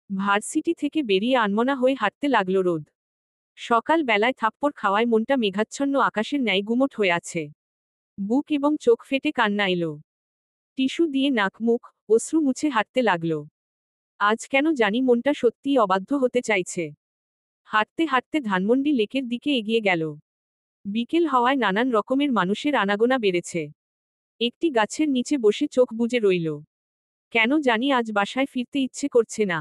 Varsity থেকে বেরিয়ে আনমনা হয়ে হাঁটতে লাগলো রোদ। সকাল বেলায় থাপ্পড় খাওয়ায় মনটা মেঘাচ্ছন্ন আকাশের ন্যায় গুমোট হয়ে আছে। বুক এবং চোখ ফেটে কান্না এলো। টিস্যু দিয়ে নাক মুখ অশ্রু মুছে হাঁটতে লাগলো। আজ কেন জানি মনটা সত্যিই অবাধ্য হতে চাইছে। হাঁটতে হাঁটতে ধানমন্ডি লেকের দিকে এগিয়ে গেল। বিকেল হওয়ায় নানান রকমের মানুষের আনাগোনা বেড়েছে। একটি গাছের নিচে বসে চোখ বুজে রইল। কেন জানি আজ বাসায় ফিরতে ইচ্ছে করছে না।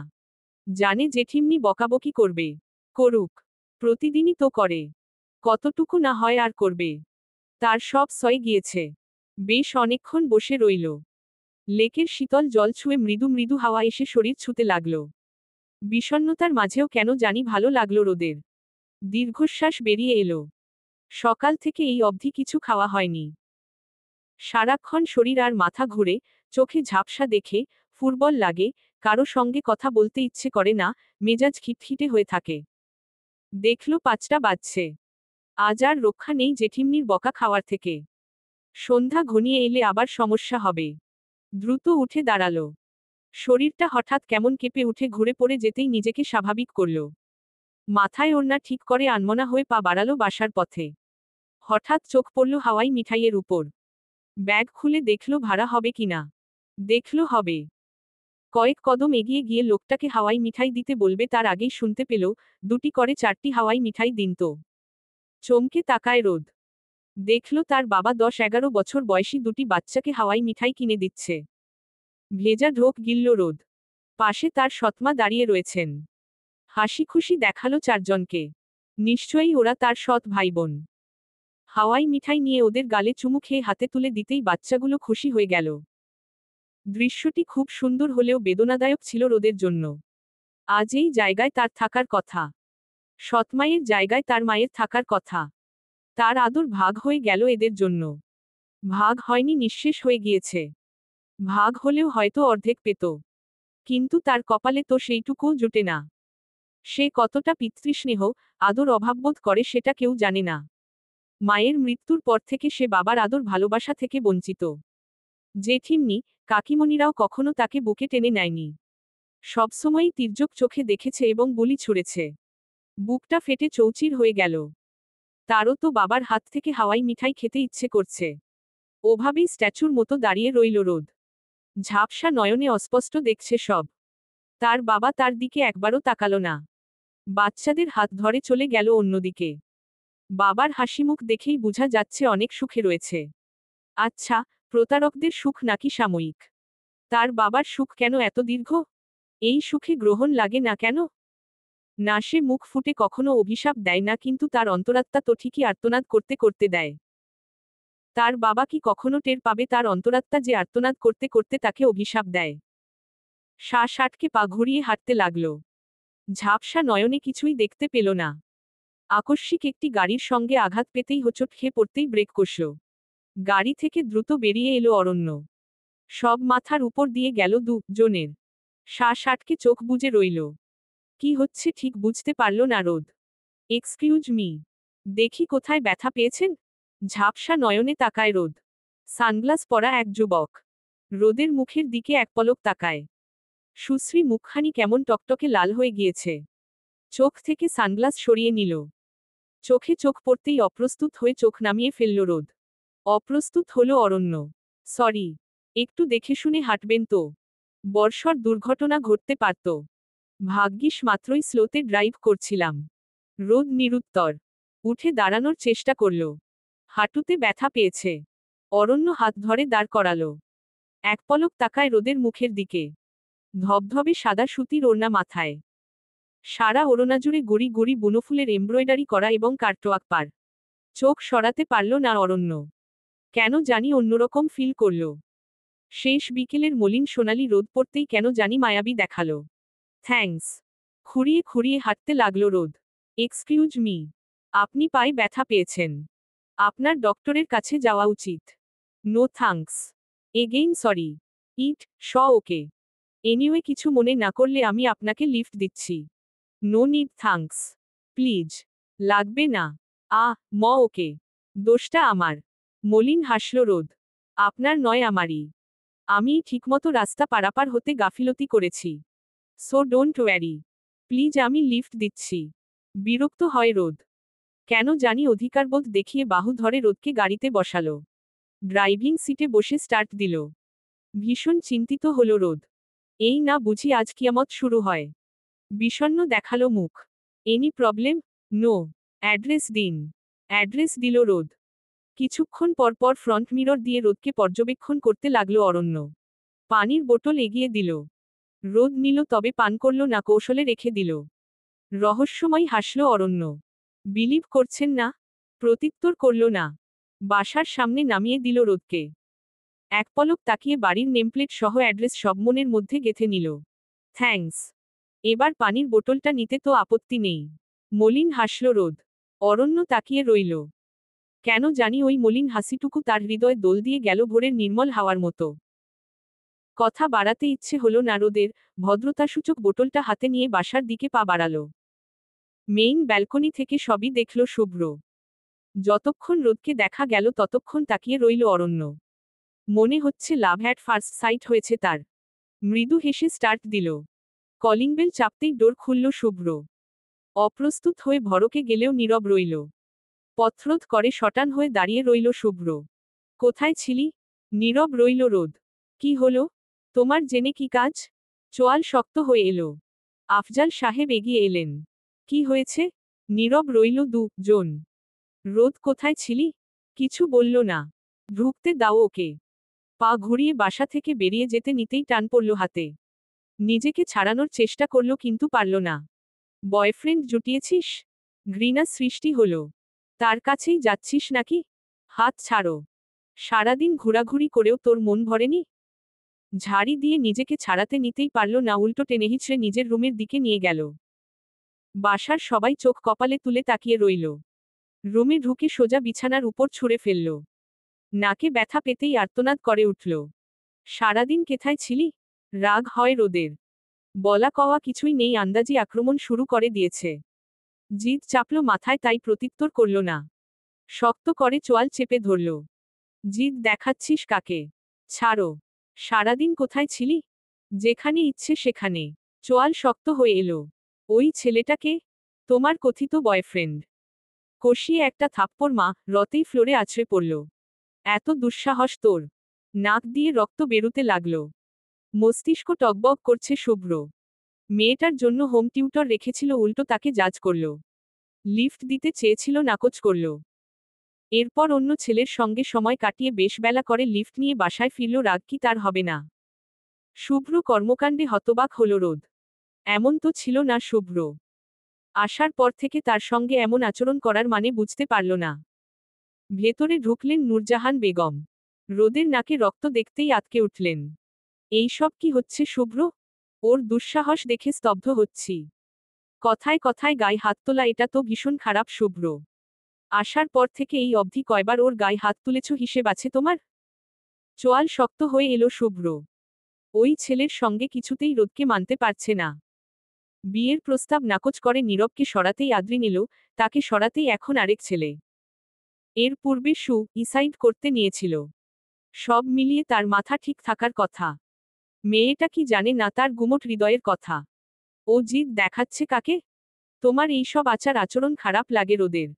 জানে জেঠিমনি বকাবকি করবে। করুক, প্রতিদিনই তো করে। কতটুকু না হয় আর করবে। তার সব সয়ে গিয়েছে। বেশ অনেকক্ষণ বসে রইল। লেকের শীতল জল ছুঁয়ে মৃদু মৃদু হাওয়া এসে শরীর ছুঁতে লাগল। বিষণ্ণতার মাঝেও কেন জানি ভালো লাগলো রোদের। দীর্ঘশ্বাস বেরিয়ে এলো। সকাল থেকে এই অবধি কিছু খাওয়া হয়নি। সারাক্ষণ শরীর আর মাথা ঘুরে, চোখে ঝাপসা দেখে, ফুটবল লাগে, কারো সঙ্গে কথা বলতে ইচ্ছে করে না, মেজাজ খিটখিটে হয়ে থাকে। দেখল 5টা বাজছে। আজ আর রক্ষা নেই জেঠিমনির বকা খাওয়ার থেকে। সন্ধ্যা ঘনিয়ে এলে আবার সমস্যা হবে। দ্রুত উঠে দাঁড়ালো। শরীরটা হঠাৎ কেমন কেঁপে উঠে ঘুরে পড়ে যেতেই নিজেকে স্বাভাবিক করল। মাথায় ওড়না ঠিক করে আনমনা হয়ে পা বাড়ালো বাসার পথে। হঠাৎ চোখ পড়ল হাওয়াই মিঠাইয়ের উপর। ব্যাগ খুলে দেখল ভাড়া হবে কিনা। দেখল হবে। কয়েক কদম এগিয়ে গিয়ে লোকটাকে হাওয়াই মিঠাই দিতে বলবে তার আগেই শুনতে পেল, 2টি করে 4টি হাওয়াই মিঠাই দিন তো। চমকে তাকায় রোদ। দেখল তার বাবা 10-11 বছর বয়সী 2টি বাচ্চাকে হাওয়াই মিঠাই কিনে দিচ্ছে। ভেজা ঢোক গিলল রোদ। পাশে তার সৎমা দাঁড়িয়ে রয়েছেন। হাসি খুশি দেখালো 4জনকে। নিশ্চয়ই ওরা তার সৎ ভাই বোন। হাওয়াই মিঠাই নিয়ে ওদের গালে চুমু খেয়ে হাতে তুলে দিতেই বাচ্চাগুলো খুশি হয়ে গেল। দৃশ্যটি খুব সুন্দর হলেও বেদনাদায়ক ছিল রোদের জন্য। আজ এই জায়গায় তার থাকার কথা। সৎমায়ের জায়গায় তার মায়ের থাকার কথা। তার আদর ভাগ হয়ে গেল এদের জন্য। ভাগ হয়নি, নিঃশেষ হয়ে গিয়েছে। ভাগ হলেও হয়তো অর্ধেক পেত। কিন্তু তার কপালে তো সেইটুকুও জুটে না। সে কতটা পিতৃস্নেহ, আদর অভাববোধ করে সেটা কেউ জানে না। মায়ের মৃত্যুর পর থেকে সে বাবার আদর ভালোবাসা থেকে বঞ্চিত। জেঠিমনি, কাকিমণিরাও কখনো তাকে বুকে টেনে নেয়নি। সবসময়ই তির্যক চোখে দেখেছে এবং বুলি ছুঁড়েছে। বুকটা ফেটে চৌচির হয়ে গেল। তারও তো বাবার হাত থেকে হাওয়াই মিঠাই খেতে ইচ্ছে করছে। ওভাবেই স্ট্যাচুর মতো দাঁড়িয়ে রইল রোদ। ঝাপসা নয়নে অস্পষ্ট দেখছে সব। তার বাবা তার দিকে একবারও তাকালো না। বাচ্চাদের হাত ধরে চলে গেল অন্যদিকে। বাবার হাসিমুখ দেখেই বোঝা যাচ্ছে অনেক সুখে রয়েছে। আচ্ছা, প্রতারকদের সুখ নাকি সাময়িক? তার বাবার সুখ কেন এত দীর্ঘ? এই সুখে গ্রহণ লাগে না কেন? না, সে মুখ ফুটে কখনো অভিশাপ দেয় না, কিন্তু তার অন্তরাত্মা তো ঠিকই আর্তনাদ করতে করতে দেয়। তার বাবা কি কখনো টের পাবে তার অন্তরাত্মা যে আর্তনাদ করতে করতে তাকে অভিশাপ দেয়? শ্বাস আটকে পা ঘুরিয়ে হাঁটতে লাগল। ঝাপসা নয়নে কিছুই দেখতে পেল না। আকস্মিক একটি গাড়ির সঙ্গে আঘাত পেতেই হোঁচট খেয়ে পড়তেই ব্রেক কষল। গাড়ি থেকে দ্রুত বেরিয়ে এলো অরণ্য। সব মাথার উপর দিয়ে গেল 2জনের। শ্বাস আটকে চোখ বুজে রইল। কি হচ্ছে ঠিক বুঝতে পারল না রোদ। এক্সকিউজ মি, দেখি কোথায় ব্যথা পেয়েছেন? ঝাপসা নয়নে তাকায় রোদ। সানগ্লাস পরা এক যুবক রোদের মুখের দিকে এক পলক তাকায়। সুশ্রী মুখখানি কেমন টকটকে লাল হয়ে গিয়েছে। চোখ থেকে সানগ্লাস সরিয়ে নিল। চোখে চোখ পড়তেই অপ্রস্তুত হয়ে চোখ নামিয়ে ফেলল রোদ। অপ্রস্তুত হলো অরণ্য। সরি, একটু দেখে শুনে হাঁটবেন তো। বর্ষর দুর্ঘটনা ঘটতে পারত। ভাগ্যিস মাত্রই স্লোতে ড্রাইভ করছিলাম। রোদ নিরুত্তর। উঠে দাঁড়ানোর চেষ্টা করল। হাঁটুতে ব্যথা পেয়েছে। অরণ্য হাত ধরে দাঁড় করালো। এক পলক তাকায় রোদের মুখের দিকে। ধবধবে সাদা সুতির ওড়না মাথায়। সারা ওড়না জুড়ে গুড়ি গুড়ি বুনোফুলের এমব্রয়ডারি করা এবং কাটওয়ার্ক পার। চোখ সরাতে পারল না অরণ্য। কেন জানি অন্যরকম ফিল করল। শেষ বিকেলের মলিন সোনালি রোদ পড়তেই কেন জানি মায়াবী দেখালো। থ্যাঙ্কস। খুঁড়িয়ে খুঁড়িয়ে হাঁটতে লাগলো রোদ। এক্সকিউজ মি, আপনি পায়ে ব্যথা পেয়েছেন। আপনার ডক্টরের কাছে যাওয়া উচিত। No thanks. Again sorry. It's okay. Anyway, কিছু মনে না করলে আমি আপনাকে লিফট দিচ্ছি। No need thanks. প্লিজ। লাগবে না। ওকে। দোষটা আমার। মলিন হাসল রোদ। আপনার নয়, আমারই। আমি ঠিকমতো রাস্তা পারাপার হতে গাফিলতি করেছি। So don't worry. প্লিজ, আমি লিফট দিচ্ছি। বিরক্ত হয় রোদ। কেন জানি অধিকারবোধ দেখিয়ে বাহু ধরে রোদকে গাড়িতে বসালো। ড্রাইভিং সিটে বসে স্টার্ট দিল। ভীষণ চিন্তিত হলো রোদ। এই না বুঝি আজ কিয়ামত শুরু হয়। বিষণ্ণ দেখালো মুখ। Any problem? নো। অ্যাড্রেস দিন। অ্যাড্রেস দিল রোদ। কিছুক্ষণ পর পর ফ্রন্ট মিরর দিয়ে রোদকে পর্যবেক্ষণ করতে লাগলো অরণ্য। পানির বোতল এগিয়ে দিল। রোদ নিল, তবে পান করল না, কৌশলে রেখে দিল। রহস্যময় হাসল অরণ্য। বিলিভ করছেন না? প্রত্যুত্তর করল না। বাসার সামনে নামিয়ে দিল রোদকে। এক পলক তাকিয়ে বাড়ির নেমপ্লেট সহ অ্যাড্রেস সব মনের মধ্যে গেঁথে নিল। থ্যাঙ্কস। এবার পানির বোতলটা নিতে তো আপত্তি নেই। মলিন হাসল রোদ। অরণ্য তাকিয়ে রইল। কেন জানি ওই মলিন হাসিটুকু তার হৃদয় দোল দিয়ে গেল ভোরের নির্মল হাওয়ার মতো। কথা বাড়াতে ইচ্ছে হলো না রোদের। ভদ্রতাসূচক বোতলটা হাতে নিয়ে বাসার দিকে পা বাড়াল। মেইন ব্যালকনি থেকে সবই দেখল শুভ্র। যতক্ষণ রোদকে দেখা গেল ততক্ষণ তাকিয়ে রইল অরণ্য। মনে হচ্ছে লাভ অ্যাট ফার্স্ট সাইট হয়েছে তার। মৃদু হেসে স্টার্ট দিল। কলিং বেল চাপতেই ডোর খুলল শুভ্র। অপ্রস্তুত হয়ে ভড়কে গেলেও নীরব রইল। পথরোধ করে শটান হয়ে দাঁড়িয়ে রইল শুভ্র। কোথায় ছিলি? নীরব রইল রোদ। কি হলো? তোমার জেনে কি কাজ? চোয়াল শক্ত হয়ে এলো। আফজাল সাহেব এগিয়ে এলেন। কি হয়েছে? নীরব রইল দুজন। রোদ, কোথায় ছিলি? কিছু বলল না। ঢুকতে দাও ওকে। পা ঘুরিয়ে বাসা থেকে বেরিয়ে যেতে নিতেই টান পড়ল হাতে। নিজেকে ছাড়ানোর চেষ্টা করল কিন্তু পারল না। বয়ফ্রেন্ড জুটিয়েছিস? ঘৃণা সৃষ্টি হলো। তার কাছেই যাচ্ছিস নাকি? হাত ছাড়ো। সারাদিন ঘোরাঘুরি করেও তোর মন ভরেনি? ঝাড়ি দিয়ে নিজেকে ছাড়াতে নিতেই পারল না, উল্টো টেনে হিঁচড়ে নিজের রুমের দিকে নিয়ে গেল। বাসার সবাই চোখ কপালে তুলে তাকিয়ে রইল। রুমে ঢুকে সোজা বিছানার উপর ছুঁড়ে ফেলল। নাকে ব্যথা পেতেই আর্তনাদ করে উঠল। সারাদিন কেথায় ছিলি? রাগ হয় রোদের। বলা কওয়া কিছুই নেই, আন্দাজি আক্রমণ শুরু করে দিয়েছে। জিদ চাপল মাথায়, তাই প্রত্যুত্তর করল না। শক্ত করে চোয়াল চেপে ধরল। জিদ দেখাচ্ছিস কাকে? ছাড়ো। সারাদিন কোথায় ছিলি? যেখানে ইচ্ছে সেখানে। চোয়াল শক্ত হয়ে এলো। ওই ছেলেটাকে? তোমার কথিত বয়ফ্রেন্ড। কষিয়ে একটা থাপ্পড় মা রতেই ফ্লোরে আছড়ে পড়ল। এত দুঃসাহস তোর! নাক দিয়ে রক্ত বেরুতে লাগল। মস্তিষ্ক টগবগ করছে শুভ্র। মেয়েটার জন্য হোম টিউটর রেখেছিল, উল্টো তাকে জাজ করল। লিফট দিতে চেয়েছিল, নাকচ করল। এরপর অন্য ছেলের সঙ্গে সময় কাটিয়ে বেশ বেলা করে লিফট নিয়ে বাসায় ফিরল। রাগ কি তার হবে না? শুভ্র কর্মকাণ্ডে হতবাক হল রোদ। এমন তো ছিল না শুভ্র। আসার পর থেকে তার সঙ্গে এমন আচরণ করার মানে বুঝতে পারল না। ভেতরে ঢুকলেন নূরজাহান বেগম। রোদের নাকে রক্ত দেখতেই আঁতকে উঠলেন। এইসব কি হচ্ছে শুভ্র? ওর দুঃসাহস দেখে স্তব্ধ হচ্ছি। কথায় কথায় গায়ে হাত তোলা, এটা তো ভীষণ খারাপ শুভ্র। আসার পর থেকে এই অবধি কয়বার ওর গায়ে হাত তুলেছ হিসেব আছে তোমার? চোয়াল শক্ত হয়ে এলো শুভ্র। ওই ছেলের সঙ্গে কিছুতেই রোদকে মানতে পারছে না। বিয়ের প্রস্তাব নাকচ করে নীরবকে সরাতেই আদ্রি নিল, তাকে সরাতেই এখন আরেক ছেলে। এর পূর্বে ইসাইড করতে নিয়েছিল। সব মিলিয়ে তার মাথা ঠিক থাকার কথা। মেয়েটা কি জানে না তার গুমোট হৃদয়ের কথা? ও জিদ দেখাচ্ছে কাকে? তোমার এইসব আচার আচরণ খারাপ লাগে রোদের।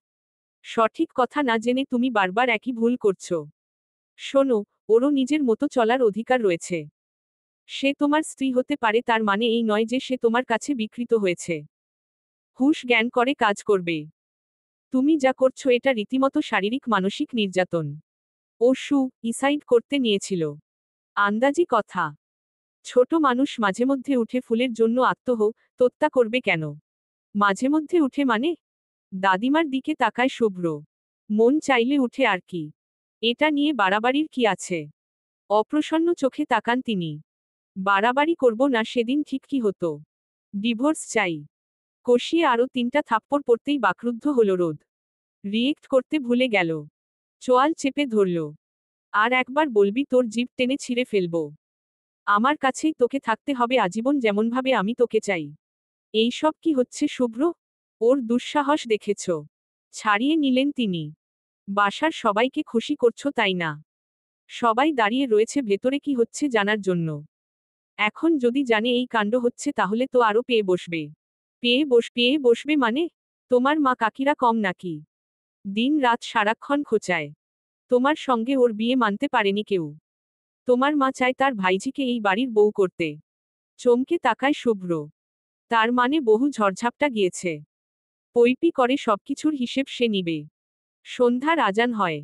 সঠিক কথা না জেনে তুমি বারবার একই ভুল করছো। শোনো, ওরও নিজের মতো চলার অধিকার রয়েছে। সে তোমার স্ত্রী হতে পারে, তার মানে এই নয় যে সে তোমার কাছে বিকৃত হয়েছে। হুঁশ জ্ঞান করে কাজ করবে। তুমি যা করছো এটা রীতিমতো শারীরিক মানসিক নির্যাতন। ও ইসাইড করতে নিয়েছিল। আন্দাজি কথা। ছোট মানুষ মাঝেমধ্যে উঠে ফুলের জন্য আত্মহত্যা করবে কেন? মাঝেমধ্যে উঠে মানে? দাদিমার দিকে তাকায় শুভ্র। মন চাইলে উঠে আর কি। এটা নিয়ে বাড়াবাড়ির কি আছে? অপ্রসন্ন চোখে তাকান তিনি। বাড়াবাড়ি করব না, সেদিন ঠিক কি হতো? ডিভোর্স চাই। কষিয়ে আরো 3টা থাপ্পড় পড়তেই বাকরুদ্ধ হল রোদ। রিয়েক্ট করতে ভুলে গেল। চোয়াল চেপে ধরল। আর একবার বলবি তোর জিভ টেনে ছিঁড়ে ফেলব। আমার কাছেই তোকে থাকতে হবে আজীবন, যেমনভাবে আমি তোকে চাই। এইসব কি হচ্ছে শুভ্র? ওর দুঃসাহস দেখেছ? ছাড়িয়ে নিলেন তিনি। বাসার সবাইকে খুশি করছো তাই না? সবাই দাঁড়িয়ে রয়েছে ভেতরে কি হচ্ছে জানার জন্য। এখন যদি জানে এই কাণ্ড হচ্ছে তাহলে তো আরো পেয়ে বসবে। পেয়ে বসবে মানে? তোমার মা কাকিরা কম নাকি? দিন রাত সারাক্ষণ খোঁচায়। তোমার সঙ্গে ওর বিয়ে মানতে পারেনি কেউ। তোমার মা চায় তার ভাইঝিকে এই বাড়ির বউ করতে। চমকে তাকায় শুভ্র। তার মানে বহু ঝড়ঝাপটা গিয়েছে। পৈপি করে সবকিছুর হিসেব সে নিবে। সন্ধ্যার আজান হয়।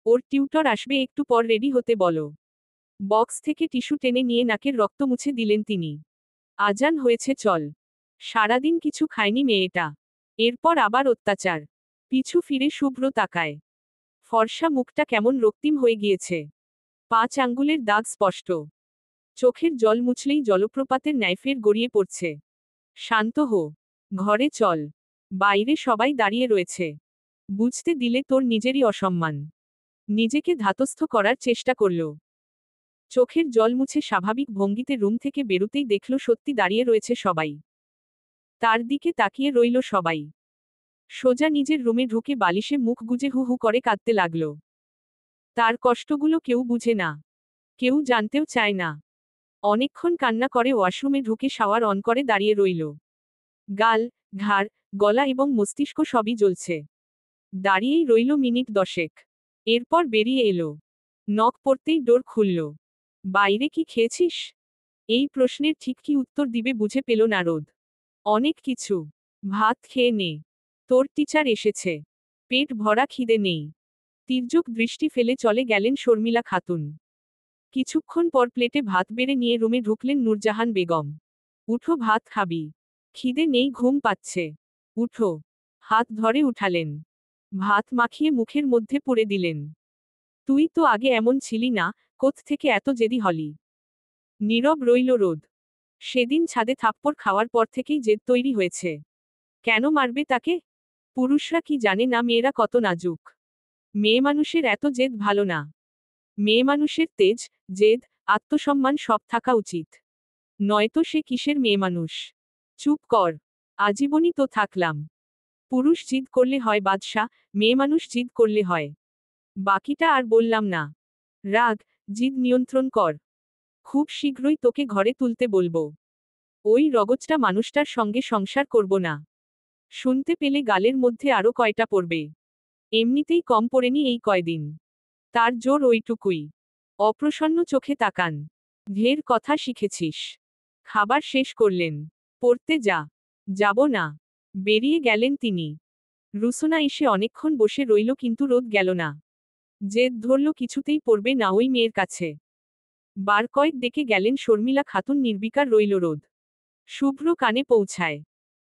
ওর টিউটর আসবে, একটু পর রেডি হতে বলো। বক্স থেকে টিস্যু টেনে নিয়ে নাকের রক্ত মুছে দিলেন তিনি। আজান হয়েছে, চল। সারাদিন কিছু খায়নি মেয়েটা। এরপর আবার অত্যাচার। পিছু ফিরে শুভ্র তাকায়। ফর্সা মুখটা কেমন রক্তিম হয়ে গিয়েছে। 5 আঙ্গুলের দাগ স্পষ্ট। চোখের জল মুছলেই জলপ্রপাতের ন্যায় ফের গড়িয়ে পড়ছে। শান্ত হো। ঘরে চল। বাইরে সবাই দাঁড়িয়ে রয়েছে। বুঝতে দিলে তোর নিজেরই অসম্মান। নিজেকে ধাতস্থ করার চেষ্টা করল। চোখের জল মুছে স্বাভাবিক ভঙ্গিতে রুম থেকে বেরুতেই দেখল সত্যি দাঁড়িয়ে রয়েছে সবাই। তার দিকে তাকিয়ে রইল সবাই। সোজা নিজের রুমে ঢুকে বালিশে মুখ গুজে হু হু করে কাঁদতে লাগল। তার কষ্টগুলো কেউ বুঝে না। কেউ জানতেও চায় না। অনেকক্ষণ কান্না করে ওয়াশরুমে ঢুকে শাওয়ার অন করে দাঁড়িয়ে রইল। গাল, ঘাড়, গলা এবং মস্তিষ্ক সবই জ্বলছে। দাঁড়িয়েই রইল মিনিট 10। এরপর বেরিয়ে এলো। নখ পড়তেই ডোর খুলল। বাইরে কি খেয়েছিস? এই প্রশ্নের ঠিক কি উত্তর দিবে বুঝে পেল না রোদ। অনেক কিছু। ভাত খেয়ে নে। তোর টিচার এসেছে। পেট ভরা খিদে নেই। তির্যক দৃষ্টি ফেলে চলে গেলেন শর্মিলা খাতুন। কিছুক্ষণ পর প্লেটে ভাত বেড়ে নিয়ে রুমে ঢুকলেন নূরজাহান বেগম। উঠো, ভাত খাবি। খিদে নেই, ঘুম পাচ্ছে। উঠো। হাত ধরে উঠালেন। ভাত মাখিয়ে মুখের মধ্যে পুরে দিলেন। তুই তো আগে এমন ছিলি না, কোত্থেকে এত জেদি হলি? নীরব রইল রোদ। সেদিন ছাদে থাপ্পড় খাওয়ার পর থেকেই জেদ তৈরি হয়েছে। কেন মারবে তাকে? পুরুষরা কি জানে না মেয়েরা কত নাজুক? মেয়ে মানুষের এত জেদ ভালো না। মেয়ে মানুষের তেজ, জেদ, আত্মসম্মান সব থাকা উচিত। নয়তো সে কিসের মেয়ে মানুষ? চুপ কর। আজীবনই তো থাকলাম। পুরুষ জিদ করলে হয় বাদশা, মেয়ে মানুষ জিদ করলে হয়। বাকিটা আর বললাম না। রাগ, জিদ নিয়ন্ত্রণ কর। খুব শীঘ্রই তোকে ঘরে তুলতে বলবো। ওই রগজটা মানুষটার সঙ্গে সংসার করব না। শুনতে পেলে গালের মধ্যে আরো কয়টা পড়বে। এমনিতেই কম পড়েনি এই কয়দিন। তার জোর ওইটুকুই। অপ্রসন্ন চোখে তাকান। ঢের কথা শিখেছিস। খাবার শেষ করলেন। পড়তে যা। যাব না। বেরিয়ে গেলেন তিনি। রুসোনা এসে অনেকক্ষণ বসে রইল কিন্তু রোদ গেল না। জেদ ধরল কিছুতেই পড়বে না ওই মেয়ের কাছে। বার কয়েক ডেকে গেলেন শর্মিলা খাতুন, নির্বিকার রইল রোদ। শুভ্র কানে পৌঁছায়।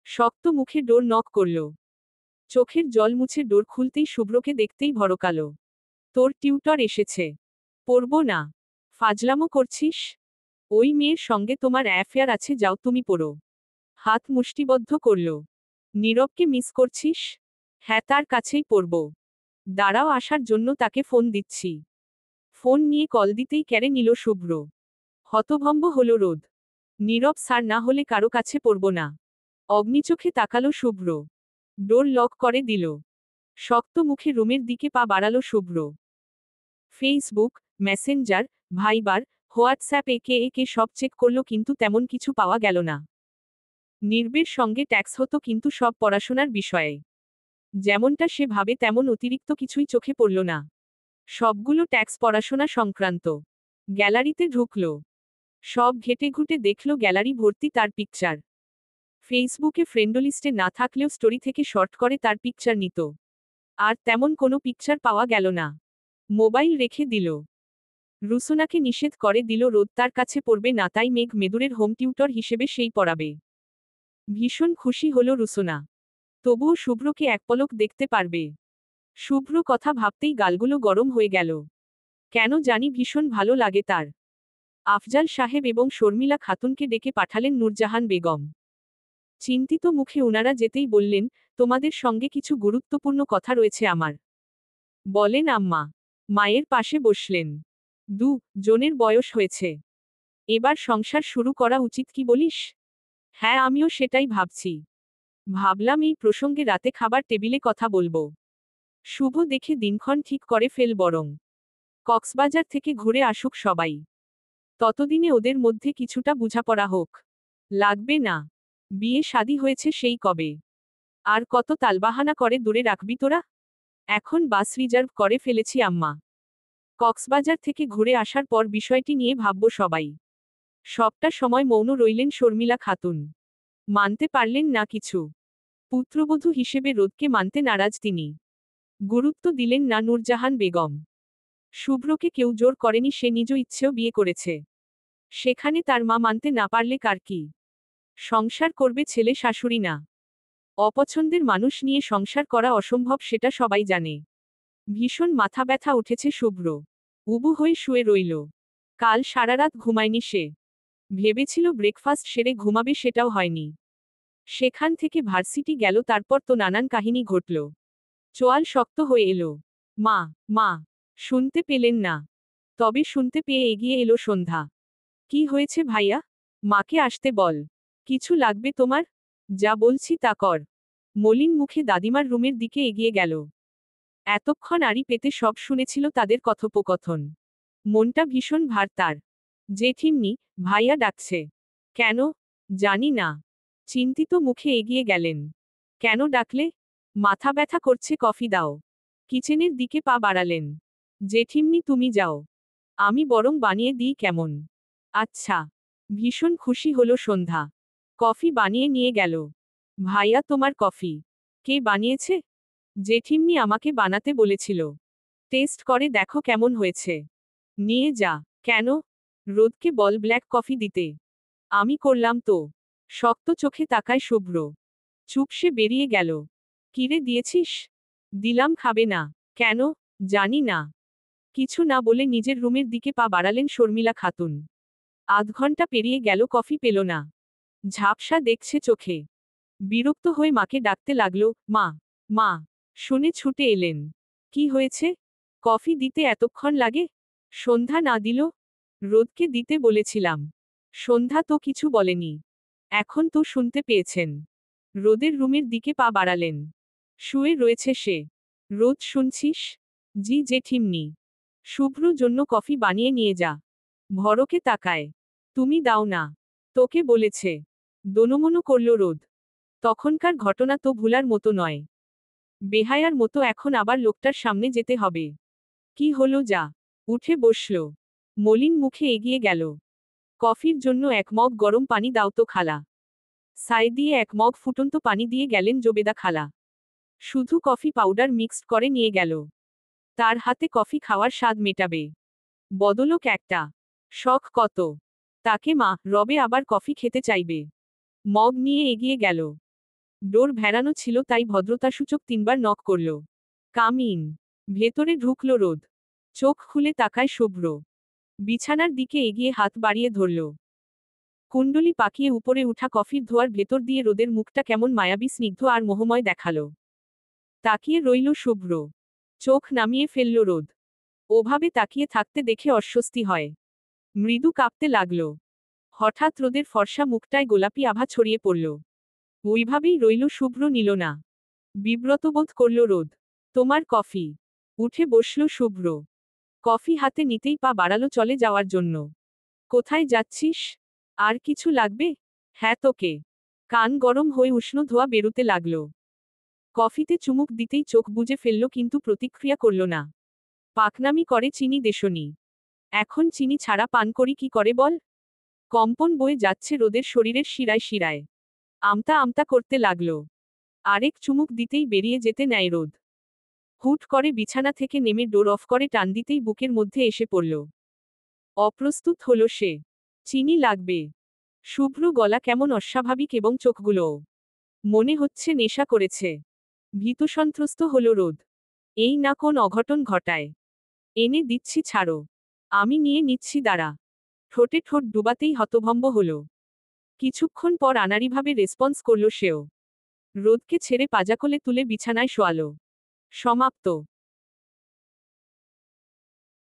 শক্ত মুখে ডোর নক করল। চোখের জল মুছে ডোর খুলতেই শুভ্রকে দেখতেই ভরকালো। তোর টিউটর এসেছে। পড়ব না। ফাজলামো করছিস? ওই মেয়ের সঙ্গে তোমার অ্যাফেয়ার আছে, যাও তুমি পড়ো। হাত মুষ্টিবদ্ধ করল। নীরবকে মিস করছিস? হ্যাঁ, তার কাছেই পড়ব। দাঁড়াও, আসার জন্য তাকে ফোন দিচ্ছি। ফোন নিয়ে কল দিতেই কেড়ে নিল শুভ্র। হতভম্ব হল রোদ। নীরব স্যার না হলে কারো কাছে পড়ব না। অগ্নিচোখে তাকালো শুভ্র। ডোর লক করে দিল। শক্ত মুখে রুমের দিকে পা বাড়ালো শুভ্র। ফেসবুক, মেসেঞ্জার, ভাইবার, হোয়াটসঅ্যাপ একে একে সব চেক করল কিন্তু তেমন কিছু পাওয়া গেল না। নির্বের সঙ্গে ট্যাক্স হতো কিন্তু সব পড়াশোনার বিষয়ে। যেমনটা সে ভাবে তেমন অতিরিক্ত কিছুই চোখে পড়ল না। সবগুলো ট্যাক্স পড়াশোনা সংক্রান্ত। গ্যালারিতে ঢুকল। সব ঘেটে ঘুটে দেখল গ্যালারি ভর্তি তার পিকচার। ফেসবুকে ফ্রেন্ডলিস্টে না থাকলেও স্টোরি থেকে শর্ট করে তার পিকচার নিত। আর তেমন কোনো পিকচার পাওয়া গেল না। মোবাইল রেখে দিল। রুসোনাকে নিষেধ করে দিল রোদ তার কাছে পড়বে না, তাই মেঘ মেদুরের হোম টিউটর হিসেবে সেই পড়াবে। ভীষণ খুশি হল রুসোনা। তবুও শুভ্রকে এক পলক দেখতে পারবে। শুভ্র কথা ভাবতেই গালগুলো গরম হয়ে গেল। কেন জানি ভীষণ ভালো লাগে তার। আফজাল সাহেব এবং শর্মিলা খাতুনকে ডেকে পাঠালেন নূরজাহান বেগম। চিন্তিত মুখে ওনারা যেতেই বললেন, তোমাদের সঙ্গে কিছু গুরুত্বপূর্ণ কথা রয়েছে আমার। বলেন আম্মা। মায়ের পাশে বসলেন। জনের বয়স হয়েছে। এবার সংসার শুরু করা উচিত কি বলিস? হ্যাঁ, আমিও সেটাই ভাবছি। ভাবলাম এই প্রসঙ্গে রাতে খাবার টেবিলে কথা বলবো। শুভ দেখে দিনক্ষণ ঠিক করে ফেল বরং। কক্সবাজার থেকে ঘুরে আসুক সবাই। ততদিনে ওদের মধ্যে কিছুটা বোঝাপড়া হোক। লাগবে না। বিয়ে শাদী হয়েছে সেই কবে। আর কত তালবাহানা করে দূরে রাখবি তোরা? এখন বাস রিজার্ভ করে ফেলেছি আম্মা। কক্সবাজার থেকে ঘুরে আসার পর বিষয়টি নিয়ে ভাবব সবাই। সবটা সময় মৌন রইলেন শর্মিলা খাতুন। মানতে পারলেন না কিছু। পুত্রবধূ হিসেবে রোদকে মানতে নারাজ তিনি। গুরুত্ব দিলেন না নূরজাহান বেগম। শুভ্রকে কেউ জোর করেনি, সে নিজ ইচ্ছেও বিয়ে করেছে। সেখানে তার মা মানতে না পারলে কার কি? সংসার করবে ছেলে শাশুড়ি না। অপছন্দের মানুষ নিয়ে সংসার করা অসম্ভব, সেটা সবাই জানে। ভীষণ মাথা ব্যথা উঠেছে শুভ্র। উবু হয়ে শুয়ে রইল। কাল সারারাত ঘুমায়নি সে। ভেবেছিল ব্রেকফাস্ট সেরে ঘুমাবে, সেটাও হয়নি। সেখান থেকে ভার্সিটি গেল, তারপর তো নানান কাহিনী ঘটল। চোয়াল শক্ত হয়ে এলো। মা, মা। শুনতে পেলেন না। তবে শুনতে পেয়ে এগিয়ে এলো সন্ধ্যা। কি হয়েছে ভাইয়া? মাকে আসতে বল। কিছু লাগবে তোমার? যা বলছি তা কর। মলিন মুখে দাদিমার রুমের দিকে এগিয়ে গেল। এতক্ষণ আড়ি পেতে সব শুনেছিল তাদের কথোপকথন। মনটা ভীষণ ভার তার। জেঠিমনি, ভাইয়া ডাকছে। কেন? জানি না। চিন্তিত মুখে এগিয়ে গেলেন। কেন ডাকলে? মাথা ব্যথা করছে, কফি দাও। কিচেনের দিকে পা বাড়ালেন। জেঠিমনি তুমি যাও। আমি বরং বানিয়ে দিই কেমন? আচ্ছা। ভীষণ খুশি হলো সন্ধ্যা। কফি বানিয়ে নিয়ে গেল। ভাইয়া তোমার কফি। কে বানিয়েছে? জেঠিমনি আমাকে বানাতে বলেছিল। টেস্ট করে দেখো কেমন হয়েছে। নিয়ে যা। কেন? রোদকে বল ব্ল্যাক কফি দিতে। আমি করলাম তো। শক্ত চোখে তাকায় শুভ্র। চুপসে বেরিয়ে গেল। কিরে দিয়েছিস? দিলাম, খাবে না? কেন? জানি না। কিছু না বলে নিজের রুমের দিকে পা বাড়ালেন শর্মিলা খাতুন। আধ ঘন্টা পেরিয়ে গেল, কফি পেল না। ঝাপসা দেখছে চোখে। বিরক্ত হয়ে মাকে ডাকতে লাগলো, মা, মা। শুনে ছুটে এলেন। কি হয়েছে? কফি দিতে এতক্ষণ লাগে? সন্ধ্যা না দিল? রোদকে দিতে বলেছিলাম। সন্ধ্যা তো কিছু বলেনি। এখন তো শুনতে পেয়েছেন। রোদের রুমের দিকে পা বাড়ালেন। শুয়ে রয়েছে সে। রোদ শুনছিস? জি জেঠিমনি। শুভ্র জন্য কফি বানিয়ে নিয়ে যা। ভরকে তাকায়। তুমি দাও না। তোকে বলেছে। দোনমনো করল রোদ। তখনকার ঘটনা তো ভুলার মতো নয়। বেহায়ার মতো এখন আবার লোকটার সামনে যেতে হবে। কি হলো যা। উঠে বসল। মলিন মুখে এগিয়ে গেল। কফির জন্য এক মগ গরম পানি দাও তো খালা। সাই দিয়ে এক মগ ফুটন্ত পানি দিয়ে গেলেন জোবেদা খালা। শুধু কফি পাউডার মিক্সড করে নিয়ে গেল। তার হাতে কফি খাওয়ার স্বাদ মেটাবে। বদলোক একটা। শখ কত। তাকে মা, রবে আবার কফি খেতে চাইবে। মগ নিয়ে এগিয়ে গেল। ডোর ভেড়ানো ছিল, তাই ভদ্রতাসূচক 3বার নক করল। Come in. ভেতরে ঢুকল রোদ। চোখ খুলে তাকায় শুভ্র। বিছানার দিকে এগিয়ে হাত বাড়িয়ে ধরল। কুণ্ডলি পাকিয়ে উপরে উঠা কফির ধোয়ার ভেতর দিয়ে রোদের মুখটা কেমন মায়াবী স্নিগ্ধ আর মোহময় দেখালো। তাকিয়ে রইল শুভ্র। চোখ নামিয়ে ফেলল রোদ। ওভাবে তাকিয়ে থাকতে দেখে অস্বস্তি হয়। মৃদু কাঁপতে লাগল। হঠাৎ রোদের ফর্সা মুখটায় গোলাপি আভা ছড়িয়ে পড়ল। ওইভাবেই রইল শুভ্র, নিল না। বিব্রত বোধ করল রোদ। তোমার কফি। উঠে বসল শুভ্র। কফি হাতে নিতেই পা বাড়ালো চলে যাওয়ার জন্য। কোথায় যাচ্ছিস? আর কিছু লাগবে? হ্যাঁ তোকে। কান গরম হয়ে উষ্ণ ধোয়া বেরুতে লাগল। কফিতে চুমুক দিতেই চোখ বুজে ফেলল, কিন্তু প্রতিক্রিয়া করল না। পাকনামি করে চিনি দেশনি। এখন চিনি ছাড়া পান করি কি করে বল? কম্পন বয়ে যাচ্ছে রোদের শরীরের শিরায় শিরায়। আমতা আমতা করতে লাগল। আরেক চুমুক দিতেই বেরিয়ে যেতে নেয় রোদ। হুট করে বিছানা থেকে নেমে ডোর অফ করে টান দিতেই বুকের মধ্যে এসে পড়ল। অপ্রস্তুত হল সে। চিনি লাগবে। শুভ্র গলা কেমন অস্বাভাবিক এবং চোখগুলোও মনে হচ্ছে নেশা করেছে। ভীতসন্ত্রস্ত হল রোদ। এই না কোন অঘটন ঘটায়। এনে দিচ্ছি ছাড়ো। আমি নিয়ে নিচ্ছি দাঁড়া। ঠোঁটে ঠোঁট ডুবাতেই হতভম্ব হল। কিছুক্ষণ পর আনাড়িভাবে রেসপন্স করল সেও। রোদকে ছেড়ে পাজাকোলে তুলে বিছানায় শোয়াল। সমাপ্ত।